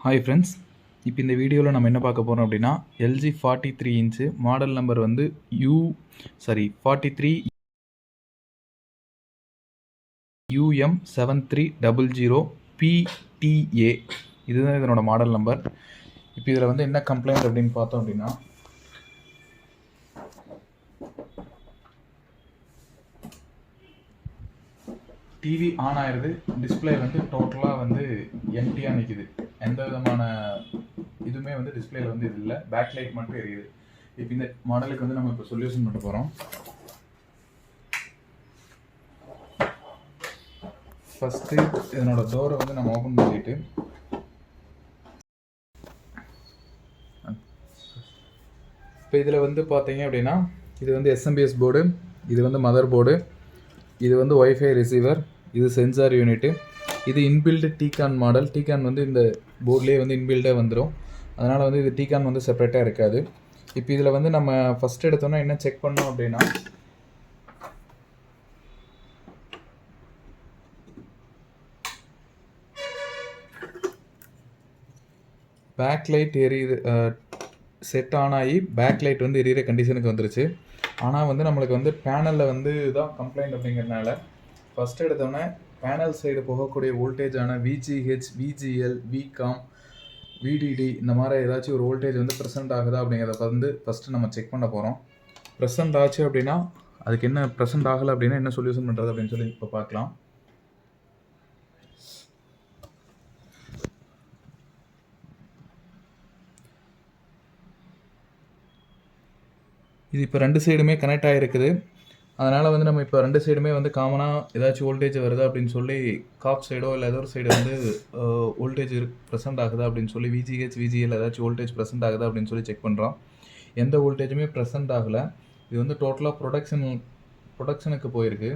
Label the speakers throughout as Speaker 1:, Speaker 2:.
Speaker 1: Hi friends, இப்போ இந்த வீடியோவில் நம்ம என்ன பார்க்க போகிறோம் அப்படின்னா எல்ஜி 43 இன்ச்சு மாடல் நம்பர் வந்து 43UM7300PTA. இதுதான் இதனோட மாடல் நம்பர். இப்போ இதில் வந்து என்ன கம்ப்ளைண்ட் அப்படின்னு பார்த்தோம் அப்படின்னா, டிவி ஆன் ஆயிடுது, டிஸ்பிளே வந்து டோட்டலாக வந்து எம்டியாக நிற்கிது. எந்த விதமான இதுவுமே வந்து டிஸ்பிளேல வந்து இது இல்லை, பேக் லைட் மட்டும் எரியுது. இப்போ இந்த மாடலுக்கு வந்து நம்ம இப்போ சொல்யூஷன் பண்ண போகிறோம். ஃபஸ்ட்டு இதனோட டோரை வந்து நம்ம ஓப்பன் பண்ணிட்டு, இப்போ இதில் வந்து பார்த்தீங்க அப்படின்னா இது வந்து எஸ்எம்பிஎஸ் போர்டு, இது வந்து மதர் போர்டு, இது வந்து ஒய்ஃபை ரிசீவர், இது சென்சார் யூனிட்டு, இது இன்பில்டு tcon மாடல். tcon வந்து இந்த போர்ட்லேயே வந்து இன்பில்டாக வந்துடும். அதனால் வந்து இது tcon வந்து செப்பரேட்டாக இருக்காது. இப்போ இதில் வந்து நம்ம ஃபஸ்ட் எடுத்தோன்னா என்ன செக் பண்ணோம் அப்படின்னா, பேக் லைட் எரியுது, செட் ஆன் ஆகி பேக் லைட் வந்து எரியிற கண்டிஷனுக்கு வந்துருச்சு. ஆனால் வந்து நம்மளுக்கு வந்து பேனலில் வந்து இதுதான் கம்ப்ளைண்ட் அப்படிங்கிறதுனால ஃபஸ்ட்டு எடுத்தோடனே பேனல் சைடு போகக்கூடிய வோல்டேஜான VGH, VGL, VCOM, VDD இந்த மாதிரி ஏதாச்சும் ஒரு வோல்டேஜ் வந்து ப்ரெசென்ட் ஆகுதா அப்படிங்கிறத வந்து ஃபஸ்ட்டு நம்ம செக் பண்ண போகிறோம். ப்ரெசென்ட் ஆச்சு அப்படின்னா அதுக்கு என்ன, ப்ரெசென்ட் ஆகலை அப்படின்னா என்ன சொல்யூஷன் பண்ணுறது அப்படின்னு சொல்லி இப்போ பார்க்கலாம். இது இப்போ ரெண்டு சைடுமே கனெக்ட் ஆகிருக்குது. அதனால் வந்து நம்ம இப்போ ரெண்டு சைடுமே வந்து காமனாக ஏதாச்சும் வோல்டேஜ் வருதா அப்படின்னு சொல்லி காப் சைடோ இல்லை ஏதோ ஒரு சைடு வந்து வோல்டேஜ் ப்ரெசென்ட் ஆகுதா அப்படின்னு சொல்லி VGH, VGL ஏதாச்சும் வோல்டேஜ் ப்ரெசென்ட் ஆகுதா அப்படின்னு சொல்லி செக் பண்ணுறோம். எந்த வோல்டேஜுமே ப்ரெசென்ட் ஆகலை. இது வந்து டோட்டலாக ப்ரொடக்ஷனுக்கு போயிருக்கு.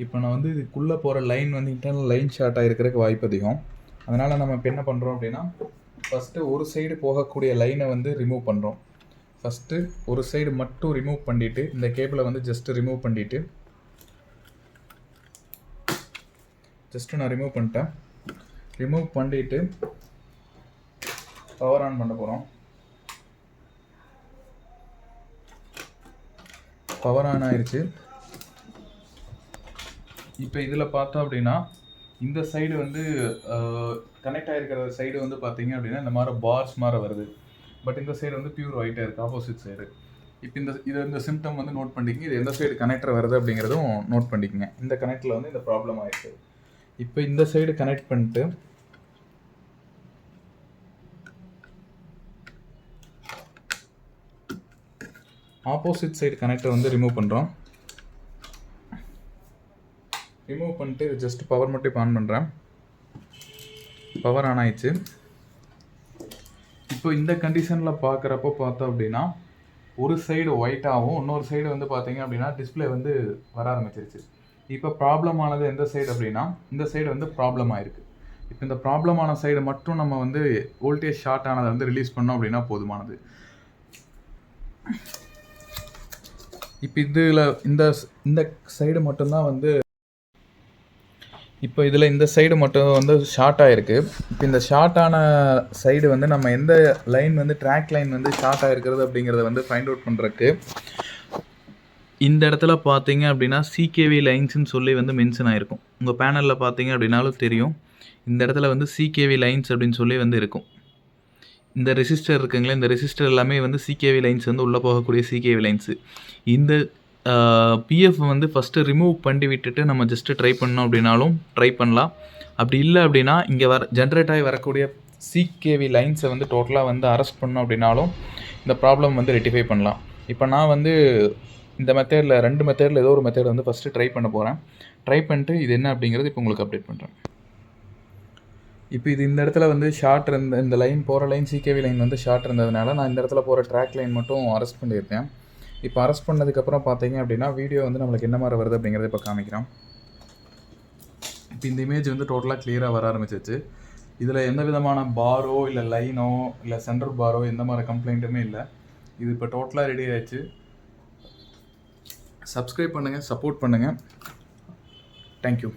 Speaker 1: இப்போ நான் வந்து இதுக்குள்ளே போகிற லைன் வந்து இன்டர்னல் லைன் ஷார்ட் ஆகிருக்கிறதுக்கு வாய்ப்பு அதிகம். அதனால் நம்ம இப்போ என்ன பண்ணுறோம் அப்படின்னா, ஃபஸ்ட்டு ஒரு சைடு போகக்கூடிய லைனை வந்து ரிமூவ் பண்ணுறோம். ஃபஸ்ட்டு ஒரு சைடு மட்டும் ரிமூவ் பண்ணிவிட்டு, இந்த கேபிளை வந்து ஜஸ்ட்டு ரிமூவ் பண்ணிவிட்டு, நான் ரிமூவ் பண்ணிட்டேன். ரிமூவ் பண்ணிவிட்டு பவர் ஆன் பண்ண போகிறோம். பவர் ஆன் ஆயிடுச்சு. இப்போ இதில் பார்த்தோம் அப்படின்னா இந்த சைடு வந்து கனெக்ட் ஆகிருக்கிற சைடு வந்து பார்த்தீங்க அப்படின்னா இந்த மாதிரி பார்ஸ் மாதிரி வருது. பட் இந்த சைடு வந்து பியூர் ஒயிட்டாக இருக்குது, ஆப்போசிட் சைடு. இப்போ இந்த சிம்டம் வந்து நோட் பண்ணிக்கங்க. இது எந்த சைடு கனெக்டர் வருது அப்படிங்கிறதும் நோட் பண்ணிக்கங்க. இந்த கனெக்டில் வந்து இந்த ப்ராப்ளம் ஆகிருக்கு. இப்போ இந்த சைடு கனெக்ட் பண்ணிட்டு ஆப்போசிட் சைடு கனெக்டர் வந்து ரிமூவ் பண்ணுறோம். ரிமூவ் பண்ணிட்டு ஜஸ்ட் பவர் மட்டும் இப்போ ஆன் பண்ணுறேன். பவர் ஆன் ஆயிடுச்சு. இப்போ இந்த கண்டிஷனில் பார்க்குறப்போ பார்த்தோம் அப்படின்னா ஒரு சைடு ஒயிட்டாகவும் இன்னொரு சைடு வந்து பார்த்தீங்க அப்படின்னா டிஸ்பிளே வந்து வர ஆரம்பிச்சிருச்சு. இப்போ ப்ராப்ளம் ஆனது எந்த சைடு அப்படின்னா இந்த சைடு வந்து ப்ராப்ளம் ஆயிருக்கு. இப்போ இந்த ப்ராப்ளமான சைடு மட்டும் நம்ம வந்து வோல்டேஜ் ஷார்ட் ஆனதை வந்து ரிலீஸ் பண்ணோம் அப்படின்னா போதுமானது. இப்போ இதில் இந்த சைடு மட்டும்தான் வந்து, இப்போ இதில் இந்த சைடு மட்டும் வந்து ஷார்ட் ஆகிருக்கு. இப்போ இந்த ஷார்ட்டான சைடு வந்து நம்ம எந்த லைன் வந்து ட்ராக் லைன் வந்து ஷார்ட் ஆகிருக்கிறது அப்படிங்கிறத வந்து ஃபைண்ட் அவுட் பண்ணுறதுக்கு இந்த இடத்துல பார்த்தீங்க அப்படின்னா CKV லைன்ஸ்னு சொல்லி வந்து மென்ஷன் ஆகிருக்கும். உங்கள் பேனலில் பார்த்தீங்க அப்படின்னாலும் தெரியும். இந்த இடத்துல வந்து CKV லைன்ஸ் அப்படின்னு சொல்லி வந்து இருக்கும். இந்த ரெசிஸ்டர் இருக்குங்களே, இந்த ரெசிஸ்டர் எல்லாமே வந்து CKV லைன்ஸ் வந்து உள்ளே போகக்கூடிய CKV லைன்ஸு. இந்த PF வந்து ஃபஸ்ட்டு ரிமூவ் பண்ணி விட்டுட்டு நம்ம ஜஸ்ட்டு ட்ரை பண்ணோம் அப்படின்னாலும் ட்ரை பண்ணலாம். அப்படி இல்லை அப்படின்னா இங்கே ஜென்ரேட் ஆகி வரக்கூடிய CKV லைன்ஸை வந்து டோட்டலாக வந்து அரெஸ்ட் பண்ணோம் அப்படின்னாலும் இந்த ப்ராப்ளம் வந்து ரெக்டிஃபை பண்ணலாம். இப்போ நான் வந்து இந்த மெத்தேடில் 2 மெத்தேடில் ஏதோ ஒரு மெத்தேட் வந்து ஃபஸ்ட்டு ட்ரை பண்ண போகிறேன். ட்ரை பண்ணிட்டு இது என்ன அப்படிங்கிறது இப்போ உங்களுக்கு அப்டேட் பண்ணுறேன். இப்போ இது இந்த இடத்துல வந்து ஷார்ட் இந்த லைன் போகிற லைன் CKV லைன் வந்து ஷார்ட் இருந்ததுனால நான் இந்த இடத்துல போகிற ட்ராக் லைன் மட்டும் அரெஸ்ட் பண்ணியிருக்கேன். இப்போ அரெஸ்ட் பண்ணதுக்கப்புறம் பார்த்தீங்க அப்படின்னா வீடியோ வந்து நம்மளுக்கு என்ன மாதிரி வருது அப்படிங்கிறத இப்போ காமிக்கிறோம். இப்போ இந்த இமேஜ் வந்து டோட்டலாக கிளியராக வர ஆரம்பிச்சிச்சு. இதில் எந்த விதமான பாரோ இல்லை லைனோ இல்லை சென்டர் பாரோ எந்த மாதிரி கம்ப்ளைண்ட்டுமே இல்லை. இது இப்போ டோட்டலாக ரெடி ஆயிடுச்சு. சப்ஸ்கிரைப் பண்ணுங்கள், சப்போர்ட் பண்ணுங்கள். தேங்க்யூ.